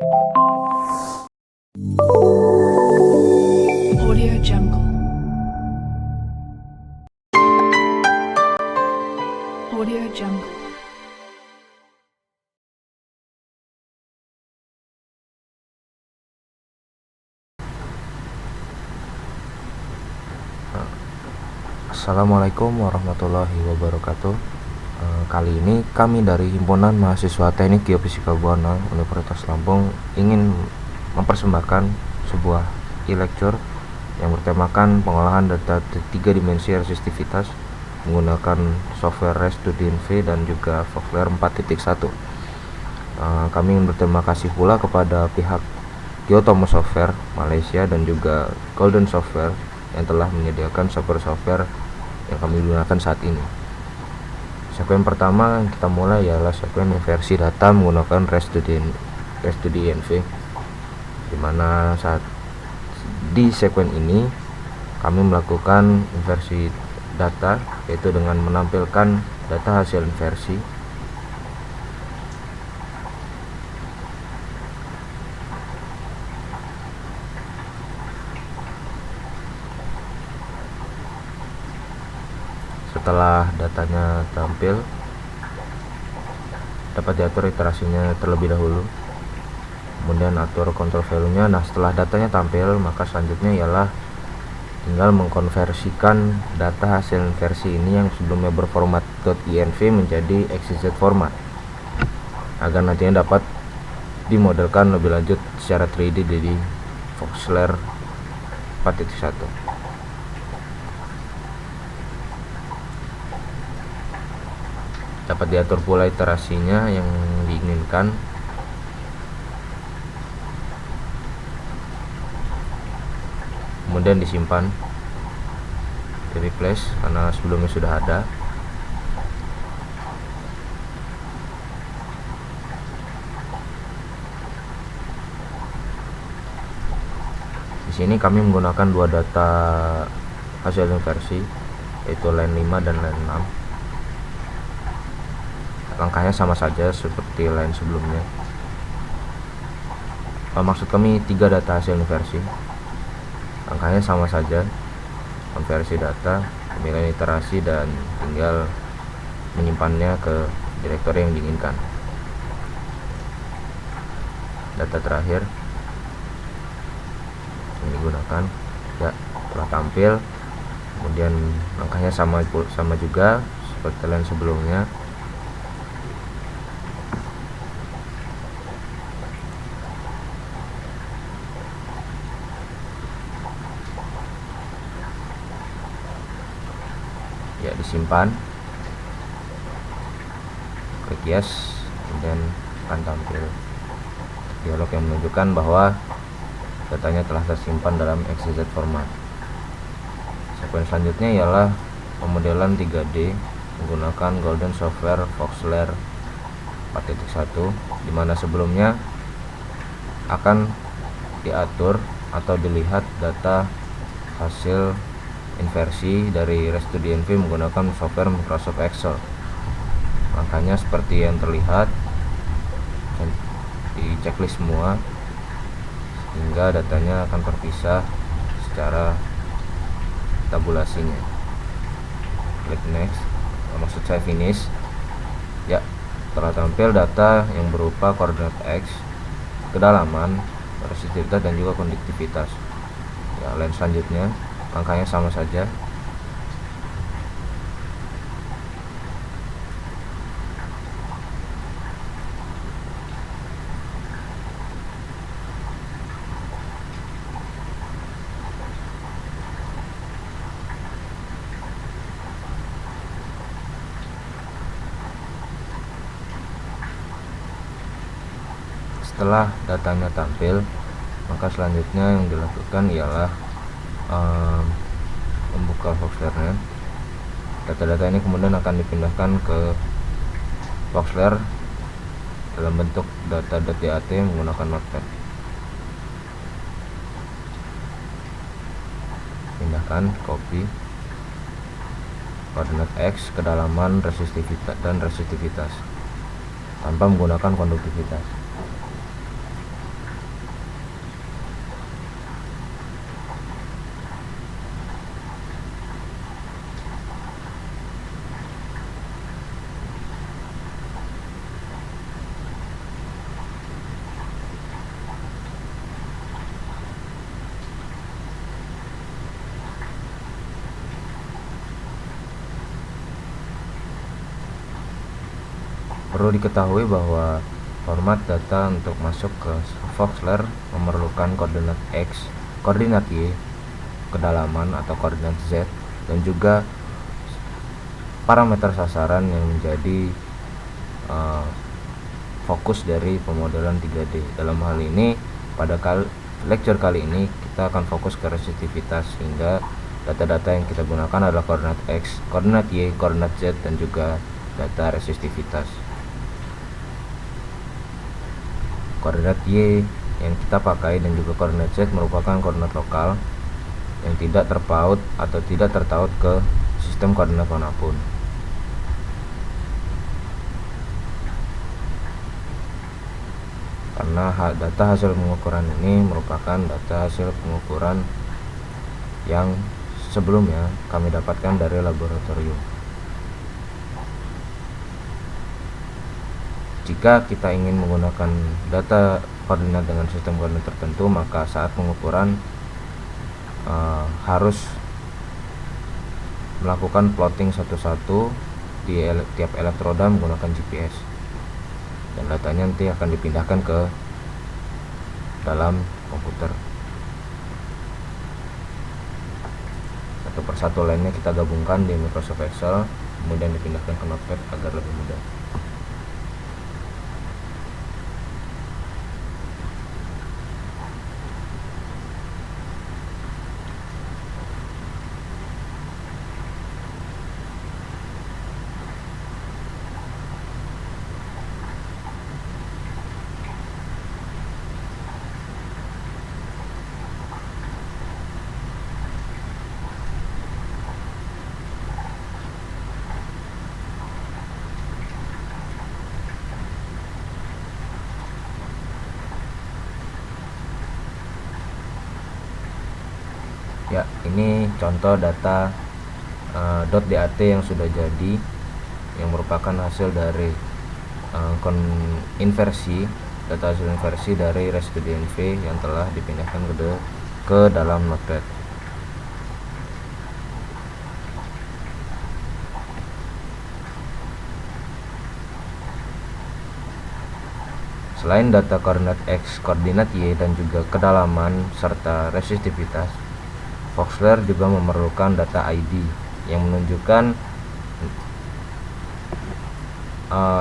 Audio Jungle. Audio Jungle. Assalamualaikum warahmatullahi wabarakatuh. Kali ini kami dari Himpunan Mahasiswa Teknik Geofisika Buana Universitas Lampung ingin mempersembahkan sebuah e-lecture yang bertemakan pengolahan data 3 dimensi resistivitas menggunakan software ResStudienV dan juga Voxler 4.1. Kami ingin berterima kasih pula kepada pihak Geotomo Software Malaysia dan juga Golden Software yang telah menyediakan software yang kami gunakan saat ini. Sekuen pertama yang kita mulai ialah sekuen inversi data menggunakan ResStudienV, dimana saat di sekuen ini kami melakukan inversi data, yaitu dengan menampilkan data hasil inversi Setelah datanya tampil, dapat diatur iterasinya terlebih dahulu, kemudian atur control value-nya. Nah, setelah datanya tampil, maka selanjutnya ialah tinggal mengkonversikan data hasil versi ini yang sebelumnya berformat .inv menjadi XZ format, agar nantinya dapat dimodelkan lebih lanjut secara 3D di Voxler 4.1. Dapat diatur pula iterasinya yang diinginkan. Kemudian disimpan, di replace karena sebelumnya sudah ada. Di sini kami menggunakan dua data hasil inversi, yaitu line 5 dan line 6. Langkahnya sama saja seperti line sebelumnya. Maksud kami 3 data hasil inversi. Langkahnya sama saja, konversi data, pemilihan iterasi, dan tinggal menyimpannya ke direktori yang diinginkan. Data terakhir yang digunakan ya telah tampil. Kemudian langkahnya sama juga seperti line sebelumnya. Ya, disimpan, klik yes, kemudian akan tampil dialog yang menunjukkan bahwa datanya telah tersimpan dalam XZ format. Sekuen selanjutnya ialah pemodelan 3D menggunakan Golden Software Voxler 4.1, dimana sebelumnya akan diatur atau dilihat data hasil inversi dari ResStudienV menggunakan software Microsoft Excel. Langkahnya seperti yang terlihat, di checklist semua hingga datanya akan terpisah secara tabulasinya. Klik next, maksud saya finish. Ya, telah tampil data yang berupa koordinat X, kedalaman, resistitivitas, dan juga konduktivitas. Ya, line selanjutnya langkahnya sama saja. Setelah datanya tampil, maka selanjutnya yang dilakukan ialah membuka Voxlernya. Data-data ini kemudian akan dipindahkan ke Voxler dalam bentuk data.dat menggunakan Notepad. Pindahkan, copy koordinat X, kedalaman, resistivitas tanpa menggunakan konduktivitas. Perlu diketahui bahwa format data untuk masuk ke Voxler memerlukan koordinat X, koordinat Y, kedalaman atau koordinat Z, dan juga parameter sasaran yang menjadi fokus dari pemodelan 3D. Dalam hal ini, pada lecture kali ini kita akan fokus ke resistivitas, sehingga data-data yang kita gunakan adalah koordinat X, koordinat Y, koordinat Z, dan juga data resistivitas. Koordinat Y yang kita pakai dan juga koordinat Z merupakan koordinat lokal yang tidak terpaut atau tidak tertaut ke sistem koordinat manapun. Karena data hasil pengukuran ini merupakan data hasil pengukuran yang sebelumnya kami dapatkan dari laboratorium. Jika kita ingin menggunakan data koordinat dengan sistem koordinat tertentu, maka saat pengukuran harus melakukan plotting satu-satu di tiap elektroda menggunakan GPS, dan datanya nanti akan dipindahkan ke dalam komputer. Satu persatu lainnya kita gabungkan di Microsoft Excel, kemudian dipindahkan ke Notepad agar lebih mudah. Ya, ini contoh data .dat yang sudah jadi, yang merupakan hasil dari inversi, data hasil inversi dari res2dnv yang telah dipindahkan ke dalam Notepad. Selain data koordinat X, koordinat Y, dan juga kedalaman serta resistivitas, Voxler juga memerlukan data ID yang menunjukkan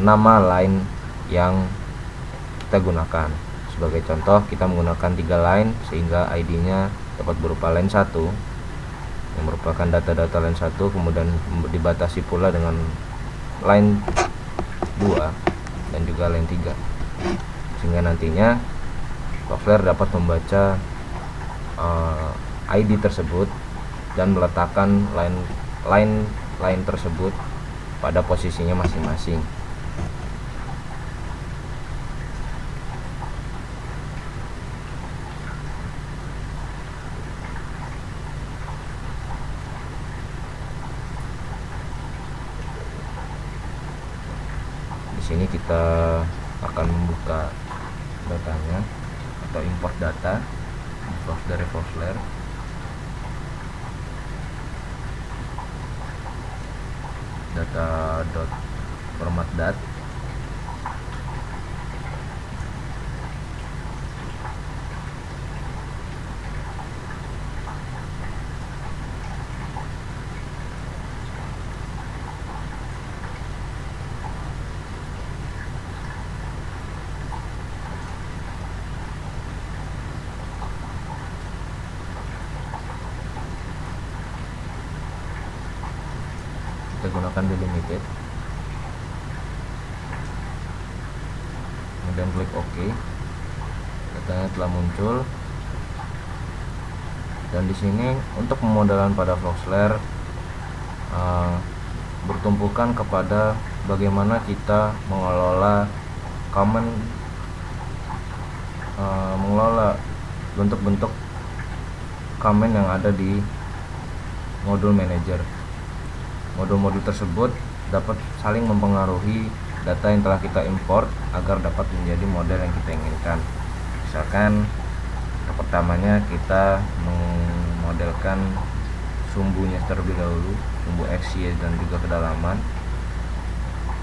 nama line yang kita gunakan. Sebagai contoh, kita menggunakan 3 line sehingga ID-nya dapat berupa line 1 yang merupakan data-data line 1, kemudian dibatasi pula dengan line 2 dan juga line 3, sehingga nantinya Voxler dapat membaca ID tersebut dan meletakkan line tersebut pada posisinya masing-masing. Di sini kita akan membuka datanya atau import data dari Voxler. Data.format dat. Kita gunakan delimited, kemudian klik OK. Datanya telah muncul, dan di sini untuk pemodelan pada Voxler bertumpukan kepada bagaimana kita mengelola mengelola bentuk-bentuk comment yang ada di modul manager. Modul-modul tersebut dapat saling mempengaruhi data yang telah kita import agar dapat menjadi model yang kita inginkan. Misalkan pertamanya kita memodelkan sumbunya terlebih dahulu, sumbu X, Y, dan juga kedalaman.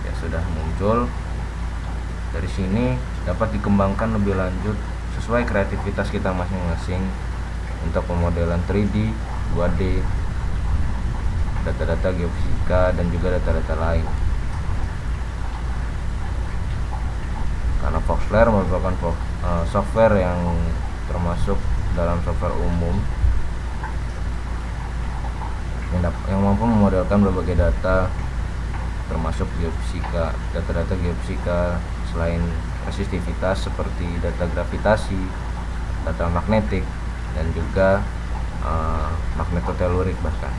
Ya, sudah muncul. Dari sini dapat dikembangkan lebih lanjut sesuai kreativitas kita masing-masing untuk pemodelan 3D, 2D, data-data geofisika, dan juga data-data lain. Karena Voxler merupakan software yang termasuk dalam software umum yang mampu memodelkan berbagai data termasuk geofisika, data-data geofisika selain resistivitas seperti data gravitasi, data magnetik, dan juga magnetotelurik bahkan.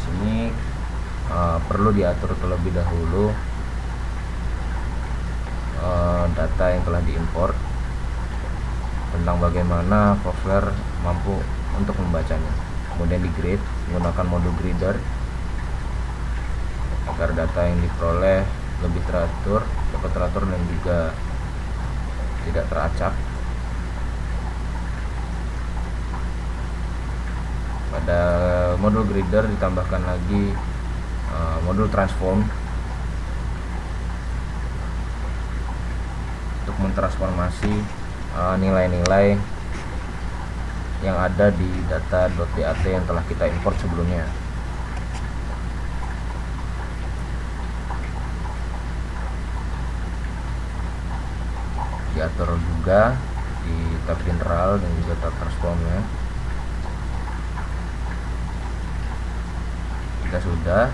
Sini perlu diatur terlebih dahulu data yang telah diimpor tentang bagaimana Voxler mampu untuk membacanya. Kemudian di grade menggunakan mode grader agar data yang diperoleh lebih teratur, dapat teratur dan juga tidak teracak. Pada modul grader ditambahkan lagi modul transform untuk mentransformasi nilai-nilai yang ada di data.dat yang telah kita import sebelumnya. Diatur juga di tab general dan juga tab transformnya. Jika sudah,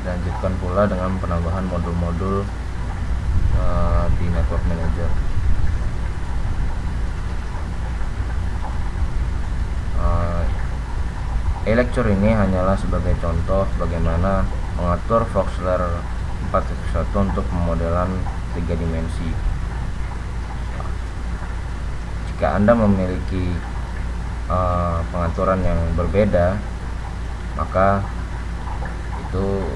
lanjutkan pula dengan penambahan modul-modul di network manager. Lecture ini hanyalah sebagai contoh bagaimana mengatur Voxler 4.1 untuk pemodelan 3 dimensi. Jika Anda memiliki pengaturan yang berbeda, maka itu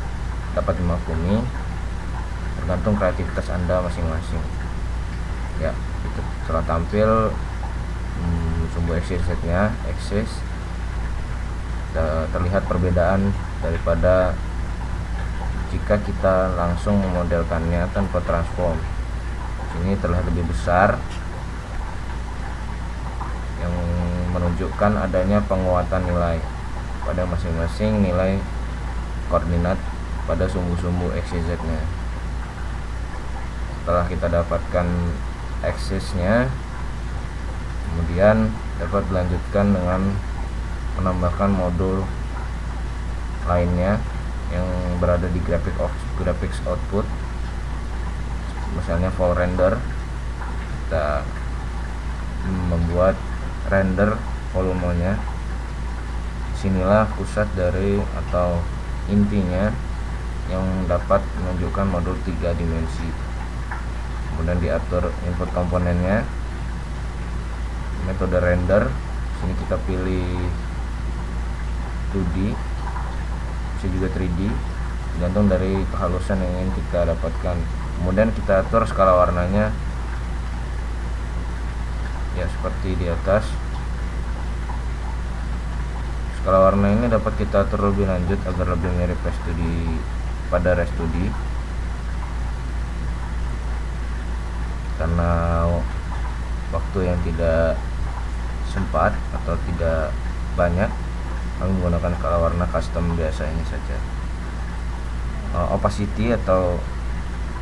dapat dimaklumi tergantung kreativitas Anda masing-masing. Ya, itu setelah tampil sumbu XYZ-nya, terlihat perbedaan daripada jika kita langsung memodelkannya tanpa transform. Ini terlihat lebih besar, yang menunjukkan adanya penguatan nilai pada masing-masing nilai koordinat pada sumbu-sumbu XYZ-nya. Setelah kita dapatkan aksesnya, kemudian dapat dilanjutkan dengan menambahkan modul lainnya yang berada di graphics output, misalnya full render. Kita membuat render volumenya. Sinilah pusat dari atau intinya yang dapat menunjukkan modul 3 dimensi. Kemudian diatur input komponennya, metode render. Sini kita pilih 2D, bisa juga 3D, tergantung dari kehalusan yang ingin kita dapatkan. Kemudian kita atur skala warnanya, ya seperti di atas. Skala warna ini dapat kita atur lebih lanjut agar lebih mirip pada ResTudi. Karena waktu yang tidak sempat atau tidak banyak, kami menggunakan skala warna custom biasa ini saja. Opacity atau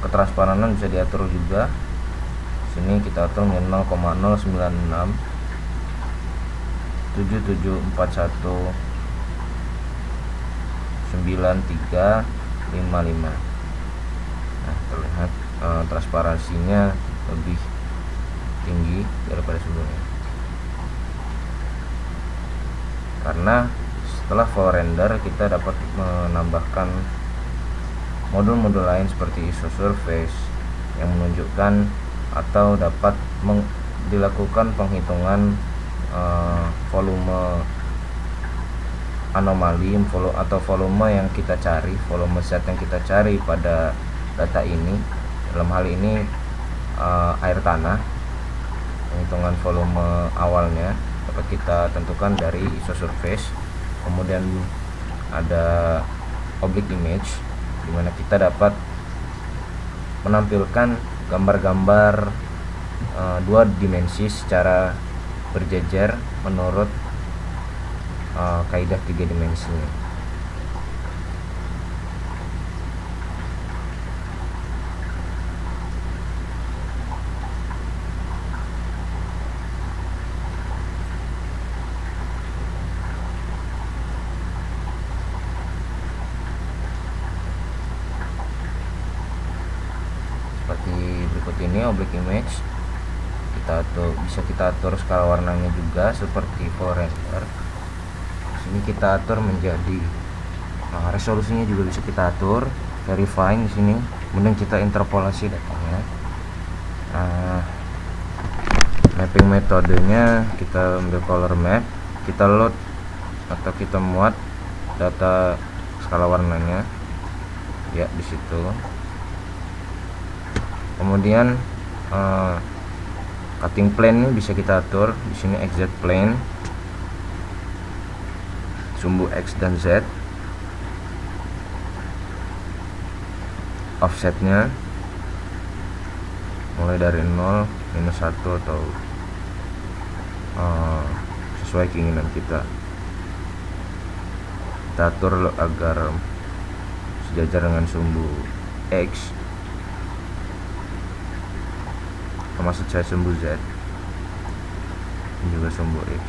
ketransparanan bisa diatur juga. Sini kita atur 0,096 7741 9355. Nah, terlihat transparansinya lebih tinggi daripada sebelumnya. Karena setelah full render kita dapat menambahkan modul-modul lain seperti ISO surface yang menunjukkan atau dapat dilakukan penghitungan volume anomali atau volume yang kita cari, volume zat yang kita cari pada data ini. Dalam hal ini air tanah. Penghitungan volume awalnya dapat kita tentukan dari isosurface. Kemudian ada oblique image, di mana kita dapat menampilkan gambar-gambar dua dimensi secara berjejer menurut kaidah 3 dimensi. Seperti berikut ini oblique image. Bisa kita atur skala warnanya juga seperti fluorescer. Sini kita atur menjadi resolusinya juga bisa kita atur, verifying di sini. Kemudian kita interpolasi datanya. Mapping metodenya kita ambil color map, kita load atau kita muat data skala warnanya ya di situ. Kemudian cutting plane ini bisa kita atur di sini, exact plane, sumbu X dan Z, offsetnya mulai dari 0, -1 atau sesuai keinginan kita. Kita atur agar sejajar dengan sumbu X, termasuk saya sumbu Z dan juga sumbu X.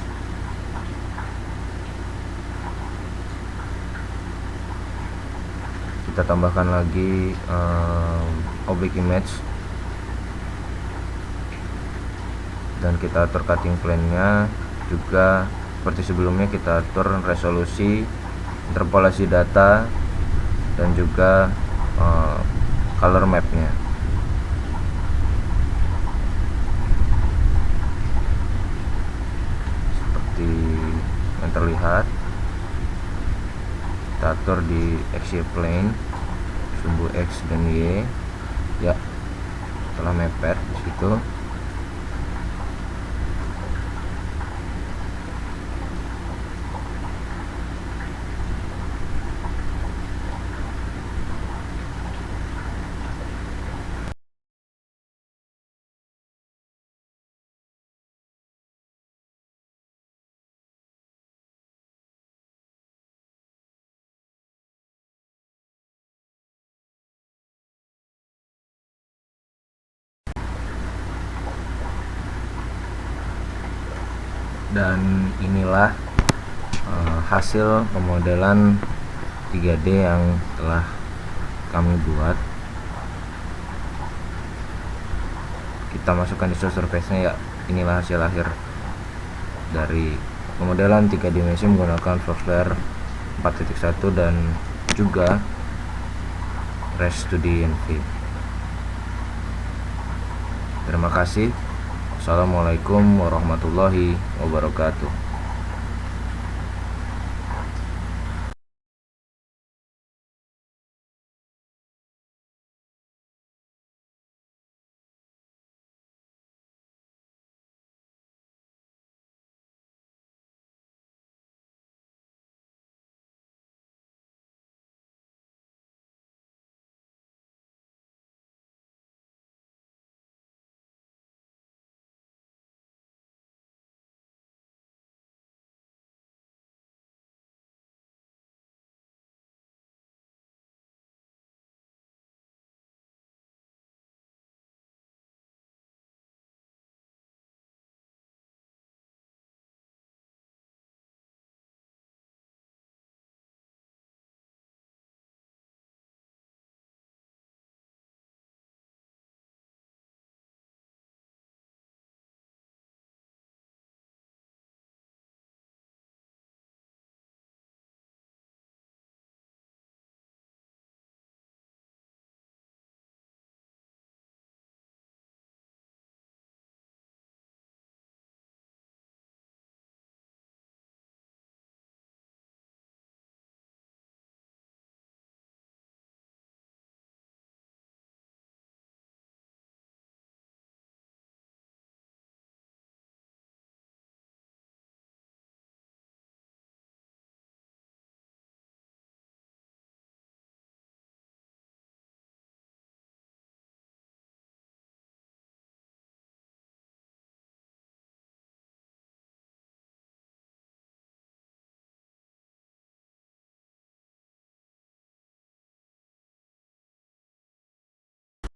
Kita tambahkan lagi oblique image dan kita atur cutting plane-nya juga seperti sebelumnya. Kita atur resolusi, interpolasi data, dan juga color map-nya. Seperti yang terlihat, kita atur di XY plane, sumbu X dan Y ya, telah mepet di situ. Dan inilah hasil pemodelan 3D yang telah kami buat. Kita masukkan isosurface-nya ya. Inilah hasil akhir dari pemodelan 3 dimensi menggunakan software 4.1 dan juga REST2DNV. Terima kasih. Assalamualaikum warahmatullahi wabarakatuh.